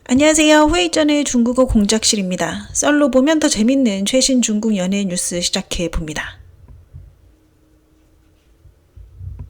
안녕하세요. 회의 전의 중국어 공작실입니다. 썰로 보면 더 재밌는 최신 중국 연예 뉴스 시작해 봅니다.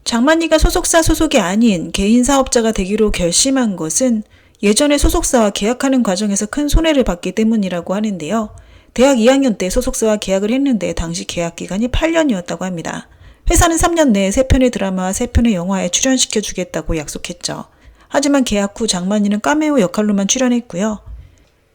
장만이가 소속사 소속이 아닌 개인 사업자가 되기로 결심한 것은 예전에 소속사와 계약하는 과정에서 큰 손해를 봤기 때문이라고 하는데요. 대학 2학년 때 소속사와 계약을 했는데 당시 계약 기간이 8년이었다고 합니다. 회사는 3년 내에 3편의 드라마와 3편의 영화에 출연시켜 주겠다고 약속했죠. 하지만 계약 후 장만이는 카메오 역할로만 출연했고요.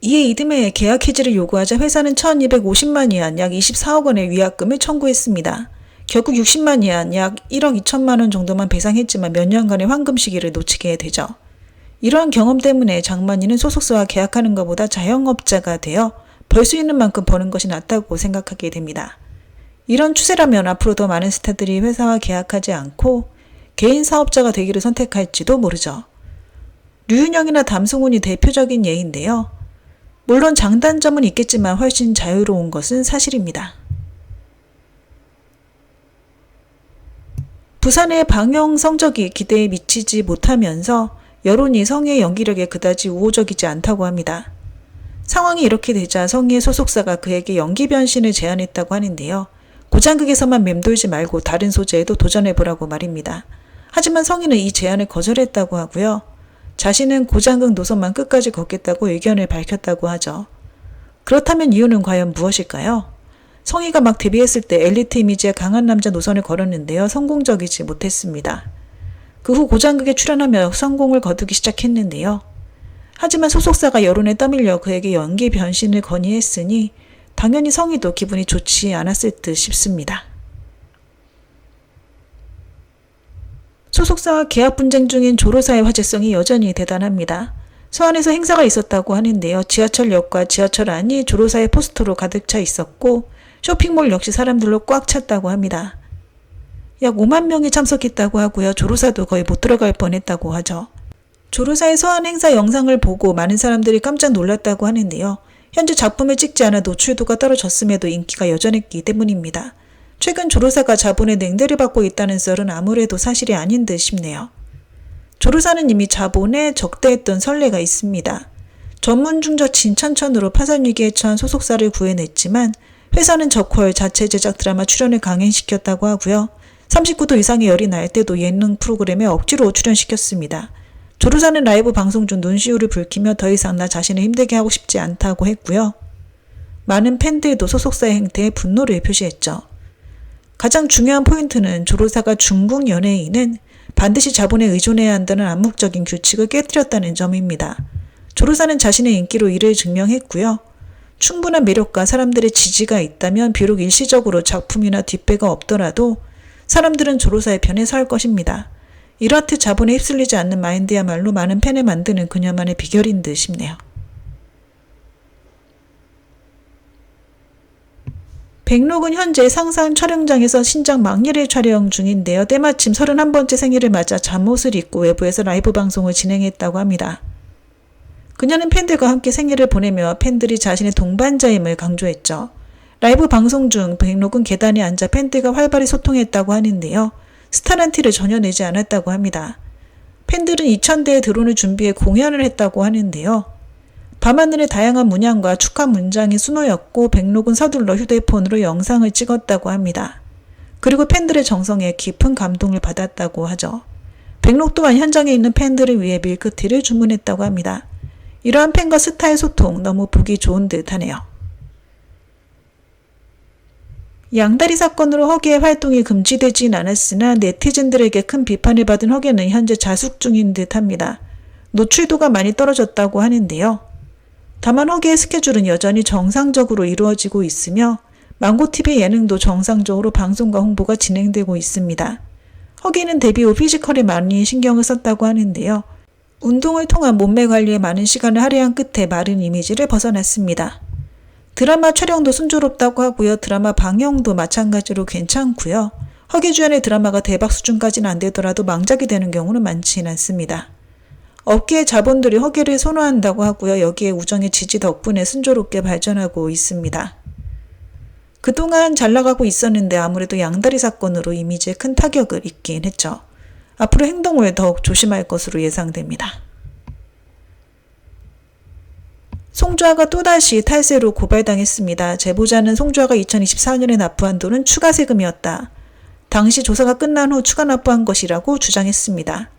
이에 이듬해 계약 해지를 요구하자 회사는 1250만 위안 약 24억 원의 위약금을 청구했습니다. 결국 60만 위안 약 1억 2천만 원 정도만 배상했지만 몇 년간의 황금 시기를 놓치게 되죠. 이러한 경험 때문에 장만이는 소속사와 계약하는 것보다 자영업자가 되어 벌 수 있는 만큼 버는 것이 낫다고 생각하게 됩니다. 이런 추세라면 앞으로 더 많은 스타들이 회사와 계약하지 않고 개인 사업자가 되기를 선택할지도 모르죠. 류윤영이나 담승훈이 대표적인 예인데요. 물론 장단점은 있겠지만 훨씬 자유로운 것은 사실입니다. 부산의 방영 성적이 기대에 미치지 못하면서 여론이 성희의 연기력에 그다지 우호적이지 않다고 합니다. 상황이 이렇게 되자 성희의 소속사가 그에게 연기 변신을 제안했다고 하는데요. 고장극에서만 맴돌지 말고 다른 소재에도 도전해보라고 말입니다. 하지만 성희는 이 제안을 거절했다고 하고요. 자신은 고장극 노선만 끝까지 걷겠다고 의견을 밝혔다고 하죠. 그렇다면 이유는 과연 무엇일까요? 성희가 막 데뷔했을 때 엘리트 이미지의 강한 남자 노선을 걸었는데요. 성공적이지 못했습니다. 그 후 고장극에 출연하며 성공을 거두기 시작했는데요. 하지만 소속사가 여론에 떠밀려 그에게 연기 변신을 건의했으니 당연히 성희도 기분이 좋지 않았을 듯 싶습니다. 소속사와 계약 분쟁 중인 조로사의 화제성이 여전히 대단합니다. 서안에서 행사가 있었다고 하는데요. 지하철역과 지하철 안이 조로사의 포스터로 가득 차 있었고 쇼핑몰 역시 사람들로 꽉 찼다고 합니다. 약 5만 명이 참석했다고 하고요. 조로사도 거의 못 들어갈 뻔했다고 하죠. 조로사의 서안 행사 영상을 보고 많은 사람들이 깜짝 놀랐다고 하는데요. 현재 작품을 찍지 않아 노출도가 떨어졌음에도 인기가 여전했기 때문입니다. 최근 조로사가 자본의 냉대를 받고 있다는 썰은 아무래도 사실이 아닌 듯 싶네요. 조로사는 이미 자본에 적대했던 선례가 있습니다. 전문 중저 진천천으로 파산 위기에 처한 소속사를 구해냈지만 회사는 저퀄 자체 제작 드라마 출연을 강행시켰다고 하고요. 39도 이상의 열이 날 때도 예능 프로그램에 억지로 출연시켰습니다. 조로사는 라이브 방송 중 눈시울을 붉히며 더 이상 나 자신을 힘들게 하고 싶지 않다고 했고요. 많은 팬들도 소속사의 행태에 분노를 표시했죠. 가장 중요한 포인트는 조로사가 중국 연예인은 반드시 자본에 의존해야 한다는 암묵적인 규칙을 깨뜨렸다는 점입니다. 조로사는 자신의 인기로 이를 증명했고요. 충분한 매력과 사람들의 지지가 있다면 비록 일시적으로 작품이나 뒷배가 없더라도 사람들은 조로사의 편에 설 것입니다. 이렇듯 자본에 휩쓸리지 않는 마인드야말로 많은 팬을 만드는 그녀만의 비결인 듯 싶네요. 백록은 현재 상산 촬영장에서 신작 막일을 촬영 중인데요. 때마침 31번째 생일을 맞아 잠옷을 입고 외부에서 라이브 방송을 진행했다고 합니다. 그녀는 팬들과 함께 생일을 보내며 팬들이 자신의 동반자임을 강조했죠. 라이브 방송 중 백록은 계단에 앉아 팬들과 활발히 소통했다고 하는데요. 스타란 티를 전혀 내지 않았다고 합니다. 팬들은 2000대의 드론을 준비해 공연을 했다고 하는데요. 밤하늘의 다양한 문양과 축하 문장이 수놓였고 백록은 서둘러 휴대폰으로 영상을 찍었다고 합니다. 그리고 팬들의 정성에 깊은 감동을 받았다고 하죠. 백록 또한 현장에 있는 팬들을 위해 밀크티를 주문했다고 합니다. 이러한 팬과 스타의 소통 너무 보기 좋은 듯 하네요. 양다리 사건으로 허계의 활동이 금지되진 않았으나 네티즌들에게 큰 비판을 받은 허계는 현재 자숙 중인 듯 합니다. 노출도가 많이 떨어졌다고 하는데요. 다만 허계의 스케줄은 여전히 정상적으로 이루어지고 있으며 망고TV 예능도 정상적으로 방송과 홍보가 진행되고 있습니다. 허계는 데뷔 후 피지컬에 많이 신경을 썼다고 하는데요. 운동을 통한 몸매 관리에 많은 시간을 할애한 끝에 마른 이미지를 벗어났습니다. 드라마 촬영도 순조롭다고 하고요. 드라마 방영도 마찬가지로 괜찮고요. 허계 주연의 드라마가 대박 수준까지는 안 되더라도 망작이 되는 경우는 많지는 않습니다. 업계의 자본들이 허계를 선호한다고 하고요. 여기에 우정의 지지 덕분에 순조롭게 발전하고 있습니다. 그동안 잘 나가고 있었는데 아무래도 양다리 사건으로 이미지에 큰 타격을 입긴 했죠. 앞으로 행동을 더욱 조심할 것으로 예상됩니다. 송주아가 또다시 탈세로 고발당했습니다. 제보자는 송주아가 2024년에 납부한 돈은 추가 세금이었다. 당시 조사가 끝난 후 추가 납부한 것이라고 주장했습니다.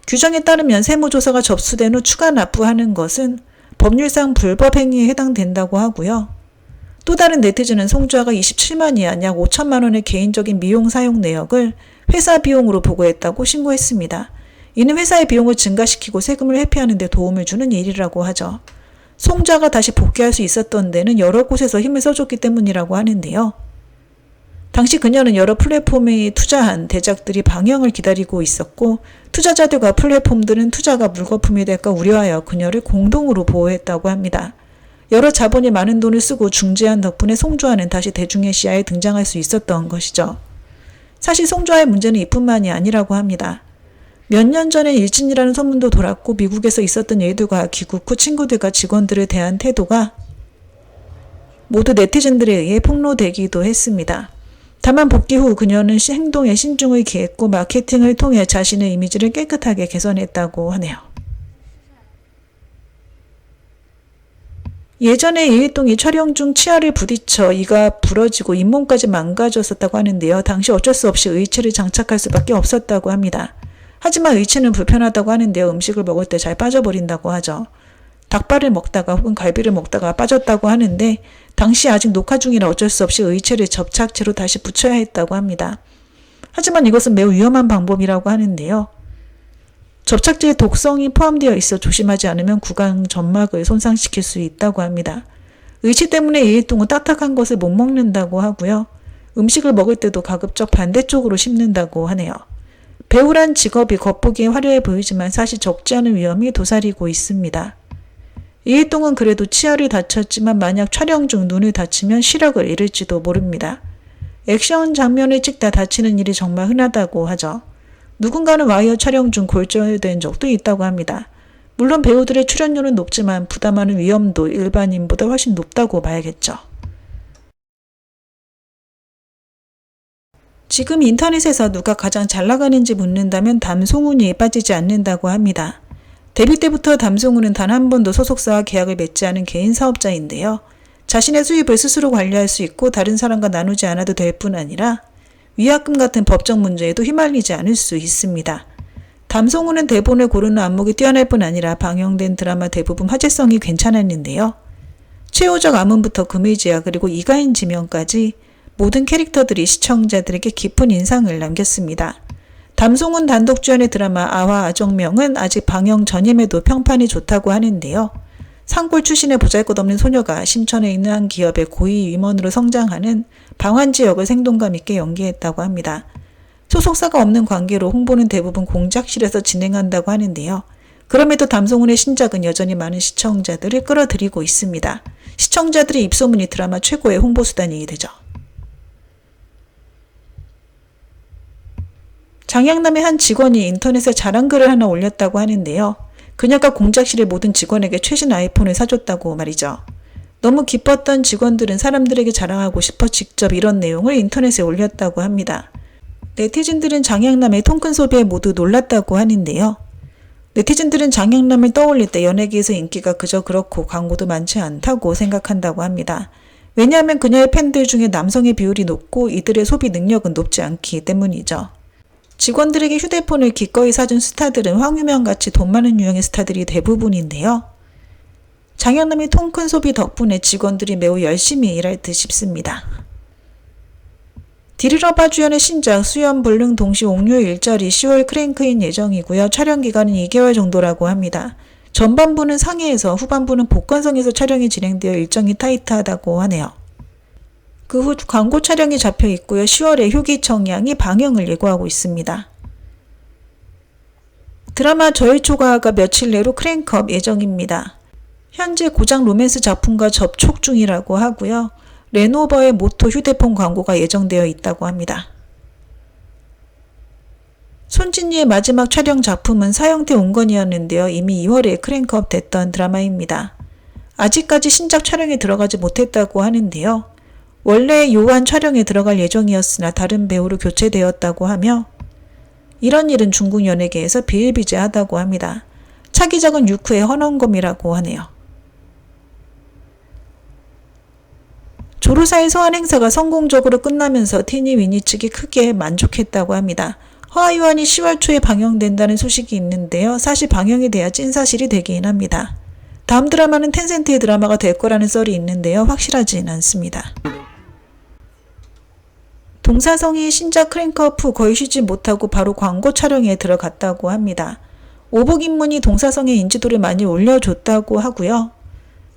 규정에 따르면 세무조사가 접수된 후 추가 납부하는 것은 법률상 불법 행위에 해당된다고 하고요. 또 다른 네티즌은 송주아가 27만 위안 약 5천만 원의 개인적인 미용 사용 내역을 회사 비용으로 보고했다고 신고했습니다. 이는 회사의 비용을 증가시키고 세금을 회피하는 데 도움을 주는 일이라고 하죠. 송주아가 다시 복귀할 수 있었던 데는 여러 곳에서 힘을 써줬기 때문이라고 하는데요. 당시 그녀는 여러 플랫폼에 투자한 대작들이 방영을 기다리고 있었고 투자자들과 플랫폼들은 투자가 물거품이 될까 우려하여 그녀를 공동으로 보호했다고 합니다. 여러 자본이 많은 돈을 쓰고 중재한 덕분에 송주아는 다시 대중의 시야에 등장할 수 있었던 것이죠. 사실 송주아의 문제는 이뿐만이 아니라고 합니다. 몇 년 전에 일진이라는 소문도 돌았고 미국에서 있었던 일들과 귀국 후 친구들과 직원들에 대한 태도가 모두 네티즌들에 의해 폭로되기도 했습니다. 다만 복귀 후 그녀는 행동에 신중을 기했고 마케팅을 통해 자신의 이미지를 깨끗하게 개선했다고 하네요. 예전에 이일동이 촬영 중 치아를 부딪혀 이가 부러지고 잇몸까지 망가졌었다고 하는데요. 당시 어쩔 수 없이 의치를 장착할 수밖에 없었다고 합니다. 하지만 의치는 불편하다고 하는데요. 음식을 먹을 때 잘 빠져버린다고 하죠. 닭발을 먹다가 혹은 갈비를 먹다가 빠졌다고 하는데 당시 아직 녹화 중이라 어쩔 수 없이 의체를 접착제로 다시 붙여야 했다고 합니다. 하지만 이것은 매우 위험한 방법이라고 하는데요. 접착제에 독성이 포함되어 있어 조심하지 않으면 구강 점막을 손상시킬 수 있다고 합니다. 의치 때문에 이일 동안 딱딱한 것을 못 먹는다고 하고요. 음식을 먹을 때도 가급적 반대쪽으로 씹는다고 하네요. 배우란 직업이 겉보기에 화려해 보이지만 사실 적지 않은 위험이 도사리고 있습니다. 이일동은 그래도 치아를 다쳤지만 만약 촬영 중 눈을 다치면 시력을 잃을지도 모릅니다. 액션 장면을 찍다 다치는 일이 정말 흔하다고 하죠. 누군가는 와이어 촬영 중 골절된 적도 있다고 합니다. 물론 배우들의 출연료는 높지만 부담하는 위험도 일반인보다 훨씬 높다고 봐야겠죠. 지금 인터넷에서 누가 가장 잘 나가는지 묻는다면 담송훈이 빠지지 않는다고 합니다. 데뷔 때부터 담송훈은 단 한 번도 소속사와 계약을 맺지 않은 개인 사업자인데요. 자신의 수입을 스스로 관리할 수 있고 다른 사람과 나누지 않아도 될 뿐 아니라 위약금 같은 법적 문제에도 휘말리지 않을 수 있습니다. 담송훈은 대본을 고르는 안목이 뛰어날 뿐 아니라 방영된 드라마 대부분 화제성이 괜찮았는데요. 최호적 암음부터 금의지야 그리고 이가인 지명까지 모든 캐릭터들이 시청자들에게 깊은 인상을 남겼습니다. 담송훈 단독 주연의 드라마 아와 아정명은 아직 방영 전임에도 평판이 좋다고 하는데요. 산골 출신의 보잘것없는 소녀가 심천에 있는 한 기업의 고위 임원으로 성장하는 방환지 역을 생동감 있게 연기했다고 합니다. 소속사가 없는 관계로 홍보는 대부분 공작실에서 진행한다고 하는데요. 그럼에도 담송훈의 신작은 여전히 많은 시청자들을 끌어들이고 있습니다. 시청자들의 입소문이 드라마 최고의 홍보수단이 되죠. 장양남의 한 직원이 인터넷에 자랑글을 하나 올렸다고 하는데요. 그녀가 공작실의 모든 직원에게 최신 아이폰을 사줬다고 말이죠. 너무 기뻤던 직원들은 사람들에게 자랑하고 싶어 직접 이런 내용을 인터넷에 올렸다고 합니다. 네티즌들은 장양남의 통큰 소비에 모두 놀랐다고 하는데요. 네티즌들은 장양남을 떠올릴 때 연예계에서 인기가 그저 그렇고 광고도 많지 않다고 생각한다고 합니다. 왜냐하면 그녀의 팬들 중에 남성의 비율이 높고 이들의 소비 능력은 높지 않기 때문이죠. 직원들에게 휴대폰을 기꺼이 사준 스타들은 황유명같이 돈 많은 유형의 스타들이 대부분인데요. 장양남의 통큰 소비 덕분에 직원들이 매우 열심히 일할 듯 싶습니다. 디르러바 주연의 신작 수염 불능 동시 옥류 일절이 10월 크랭크인 예정이고요. 촬영 기간은 2개월 정도라고 합니다. 전반부는 상해에서 후반부는 복건성에서 촬영이 진행되어 일정이 타이트하다고 하네요. 그 후 광고 촬영이 잡혀 있고요. 10월에 효기청량이 방영을 예고하고 있습니다. 드라마 저의 초과가 며칠 내로 크랭크업 예정입니다. 현재 고작 로맨스 작품과 접촉 중이라고 하고요. 레노버의 모토 휴대폰 광고가 예정되어 있다고 합니다. 손진이의 마지막 촬영 작품은 사형태 온건이었는데요. 이미 2월에 크랭크업 됐던 드라마입니다. 아직까지 신작 촬영에 들어가지 못했다고 하는데요. 원래 요한 촬영에 들어갈 예정이었으나 다른 배우로 교체되었다고 하며 이런 일은 중국 연예계에서 비일비재하다고 합니다. 차기작은 6후의 헌원검이라고 하네요. 조로사의 소환 행사가 성공적으로 끝나면서 티니 위니 측이 크게 만족했다고 합니다. 허아유한이 10월 초에 방영된다는 소식이 있는데요. 사실 방영이 돼야 찐사실이 되긴 합니다. 다음 드라마는 텐센트의 드라마가 될 거라는 썰이 있는데요. 확실하진 않습니다. 동사성이 신작 크랭크업 후 거의 쉬지 못하고 바로 광고 촬영에 들어갔다고 합니다. 오복 인문이 동사성의 인지도를 많이 올려줬다고 하고요.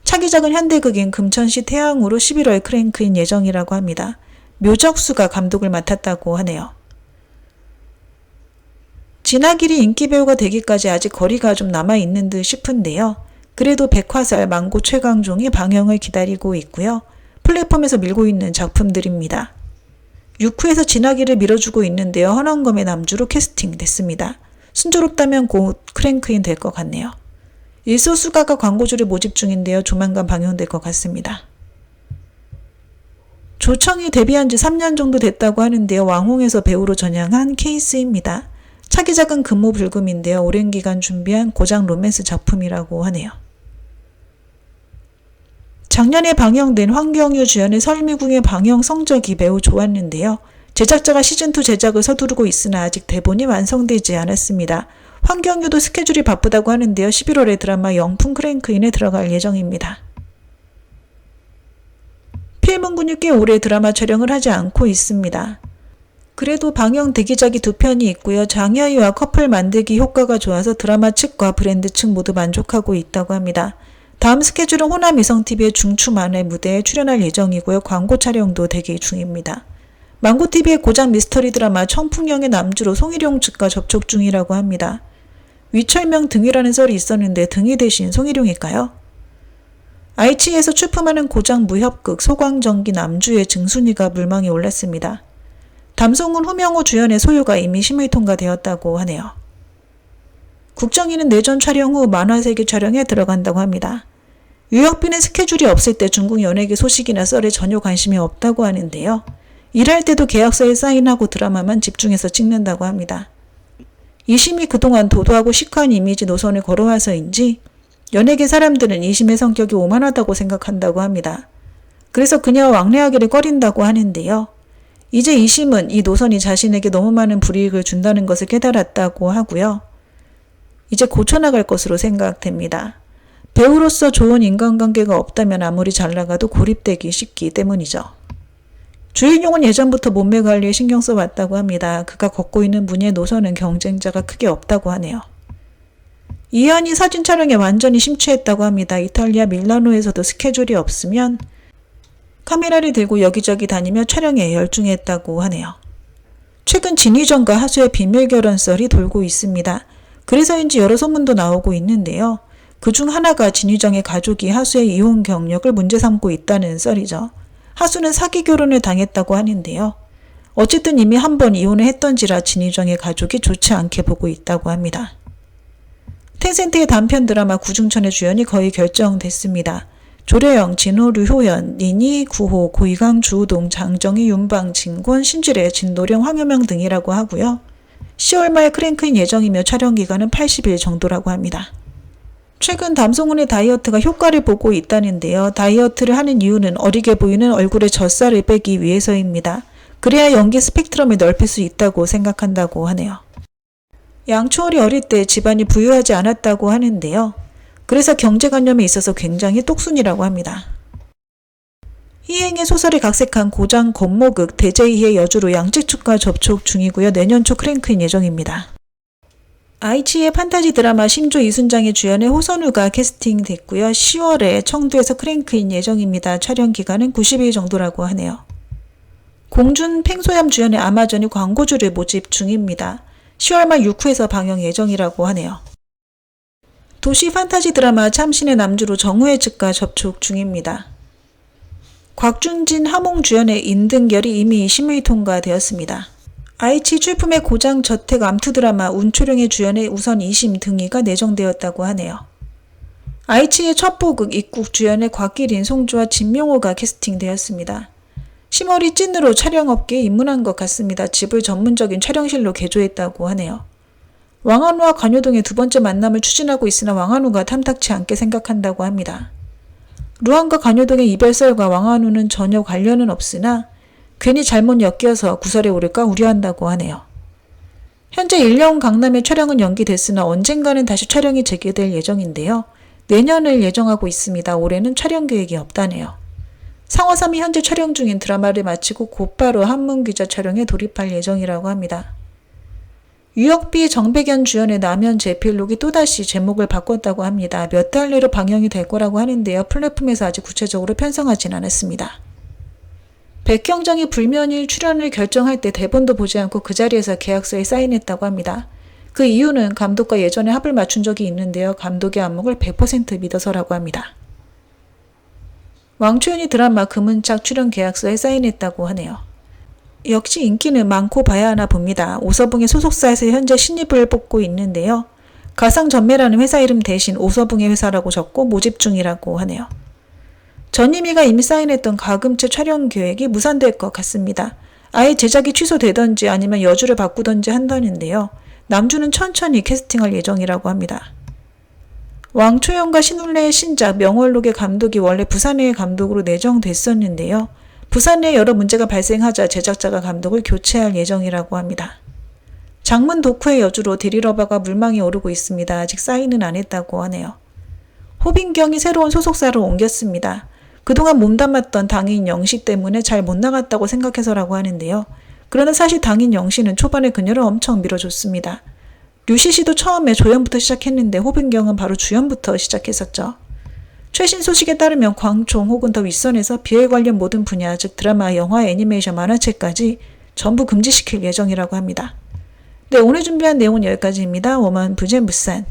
차기작은 현대극인 금천시 태양으로 11월 크랭크인 예정이라고 합니다. 묘적수가 감독을 맡았다고 하네요. 진아길이 인기 배우가 되기까지 아직 거리가 좀 남아있는 듯 싶은데요. 그래도 백화살, 망고 최강종이 방영을 기다리고 있고요. 플랫폼에서 밀고 있는 작품들입니다. 6후에서 진아길을 밀어주고 있는데요. 헌원검의 남주로 캐스팅됐습니다. 순조롭다면 곧 크랭크인 될 것 같네요. 일소수가가 광고주를 모집 중인데요. 조만간 방영될 것 같습니다. 조청이 데뷔한 지 3년 정도 됐다고 하는데요. 왕홍에서 배우로 전향한 케이스입니다. 차기작은 금호불금인데요. 오랜 기간 준비한 고장 로맨스 작품이라고 하네요. 작년에 방영된 황경유 주연의 설미궁의 방영 성적이 매우 좋았는데요. 제작자가 시즌2 제작을 서두르고 있으나 아직 대본이 완성되지 않았습니다. 황경유도 스케줄이 바쁘다고 하는데요. 11월에 드라마 영풍 크랭크인에 들어갈 예정입니다. 필문군이 꽤 오래 드라마 촬영을 하지 않고 있습니다. 그래도 방영 대기작이 2편이 있고요. 장여희와 커플 만들기 효과가 좋아서 드라마 측과 브랜드 측 모두 만족하고 있다고 합니다. 다음 스케줄은 호남위성TV의 중추만의 무대에 출연할 예정이고요. 광고 촬영도 대기 중입니다. 망고TV의 고장 미스터리 드라마 청풍령의 남주로 송일용 측과 접촉 중이라고 합니다. 위철명 등이라는 썰이 있었는데 등이 대신 송일용일까요? IC에서 출품하는 고장 무협극 소광전기 남주의 증순이가 물망에 올랐습니다. 담송은 후명호 주연의 소유가 이미 심의 통과되었다고 하네요. 국정이는 내전 촬영 후 만화세계 촬영에 들어간다고 합니다. 유혁빈은 스케줄이 없을 때 중국 연예계 소식이나 썰에 전혀 관심이 없다고 하는데요. 일할 때도 계약서에 사인하고 드라마만 집중해서 찍는다고 합니다. 이심이 그동안 도도하고 시크한 이미지 노선을 걸어와서인지 연예계 사람들은 이심의 성격이 오만하다고 생각한다고 합니다. 그래서 그녀와 왕래하기를 꺼린다고 하는데요. 이제 이심은 이 노선이 자신에게 너무 많은 불이익을 준다는 것을 깨달았다고 하고요. 이제 고쳐나갈 것으로 생각됩니다. 배우로서 좋은 인간관계가 없다면 아무리 잘 나가도 고립되기 쉽기 때문이죠. 주인공은 예전부터 몸매 관리에 신경 써왔다고 합니다. 그가 걷고 있는 분야의 노선은 경쟁자가 크게 없다고 하네요. 이한이 사진 촬영에 완전히 심취했다고 합니다. 이탈리아 밀라노에서도 스케줄이 없으면 카메라를 들고 여기저기 다니며 촬영에 열중했다고 하네요. 최근 진희정과 하수의 비밀 결혼 썰이 돌고 있습니다. 그래서인지 여러 소문도 나오고 있는데요. 그중 하나가 진희정의 가족이 하수의 이혼 경력을 문제 삼고 있다는 썰이죠. 하수는 사기 결혼을 당했다고 하는데요. 어쨌든 이미 한 번 이혼을 했던지라 진희정의 가족이 좋지 않게 보고 있다고 합니다. 텐센트의 단편 드라마 구중천의 주연이 거의 결정됐습니다. 조래영, 진호, 류효연, 니니, 구호, 고이강, 주우동, 장정희, 윤방, 진권, 신지래, 진도령, 황효명 등이라고 하고요. 10월 말 크랭크인 예정이며 촬영 기간은 80일 정도라고 합니다. 최근 담송은의 다이어트가 효과를 보고 있다는데요. 다이어트를 하는 이유는 어리게 보이는 얼굴에 젖살을 빼기 위해서입니다. 그래야 연기 스펙트럼을 넓힐 수 있다고 생각한다고 하네요. 양초월이 어릴 때 집안이 부유하지 않았다고 하는데요. 그래서 경제관념에 있어서 굉장히 똑순이라고 합니다. 희행의 소설을 각색한 고장 건모극 대제이의 여주로 양측 측과 접촉 중이고요. 내년 초 크랭크인 예정입니다. 아이치의 판타지 드라마 심조 이순장의 주연의 호선우가 캐스팅됐고요. 10월에 청두에서 크랭크인 예정입니다. 촬영 기간은 90일 정도라고 하네요. 공준 팽소얌 주연의 아마존이 광고주를 모집 중입니다. 10월 말 6후에서 방영 예정이라고 하네요. 도시 판타지 드라마 참신의 남주로 정우의 측과 접촉 중입니다. 곽준진, 하몽 주연의 인등결이 이미 심의 통과되었습니다. 아이치 출품의 고장 저택 암투 드라마 운초령의 주연의 우선 2심 등의가 내정되었다고 하네요. 아이치의 첫 보극 입국 주연의 곽기린, 송주와 진명호가 캐스팅되었습니다. 심월이 찐으로 촬영업계에 입문한 것 같습니다. 집을 전문적인 촬영실로 개조했다고 하네요. 왕한우와 관효동의 두 번째 만남을 추진하고 있으나 왕한우가 탐탁치 않게 생각한다고 합니다. 루안과 간효동의 이별설과 왕한우는 전혀 관련은 없으나 괜히 잘못 엮여서 구설에 오를까 우려한다고 하네요. 현재 일령 강남의 촬영은 연기됐으나 언젠가는 다시 촬영이 재개될 예정인데요. 내년을 예정하고 있습니다. 올해는 촬영 계획이 없다네요. 상어삼이 현재 촬영 중인 드라마를 마치고 곧바로 한문기자 촬영에 돌입할 예정이라고 합니다. 유혁비, 정백연 주연의 남현 재필록이 또다시 제목을 바꿨다고 합니다. 몇 달 내로 방영이 될 거라고 하는데요. 플랫폼에서 아직 구체적으로 편성하진 않았습니다. 백형정이 불면일 출연을 결정할 때 대본도 보지 않고 그 자리에서 계약서에 사인했다고 합니다. 그 이유는 감독과 예전에 합을 맞춘 적이 있는데요. 감독의 안목을 100% 믿어서라고 합니다. 왕초연이 드라마 금은착 출연 계약서에 사인했다고 하네요. 역시 인기는 많고 봐야 하나 봅니다. 오서붕의 소속사에서 현재 신입을 뽑고 있는데요. 가상전매라는 회사 이름 대신 오서붕의 회사라고 적고 모집 중이라고 하네요. 전임이가 이미 사인했던 가금체 촬영 계획이 무산될 것 같습니다. 아예 제작이 취소되던지 아니면 여주를 바꾸던지 한다는데요. 남주는 천천히 캐스팅할 예정이라고 합니다. 왕초연과 신울레의 신작 명월록의 감독이 원래 부산의 감독으로 내정됐었는데요. 부산에 여러 문제가 발생하자 제작자가 감독을 교체할 예정이라고 합니다. 장문 덕후의 여주로 데리러바가 물망에 오르고 있습니다. 아직 사인은 안 했다고 하네요. 호빈경이 새로운 소속사로 옮겼습니다. 그동안 몸담았던 당인 영시 때문에 잘 못 나갔다고 생각해서라고 하는데요. 그러나 사실 당인 영시는 초반에 그녀를 엄청 밀어줬습니다. 류시시도 처음에 조연부터 시작했는데 호빈경은 바로 주연부터 시작했었죠. 최신 소식에 따르면 광총 혹은 더 윗선에서 비엘 관련 모든 분야, 즉 드라마, 영화, 애니메이션, 만화책까지 전부 금지시킬 예정이라고 합니다. 네, 오늘 준비한 내용은 여기까지입니다. 워먼 부제무산.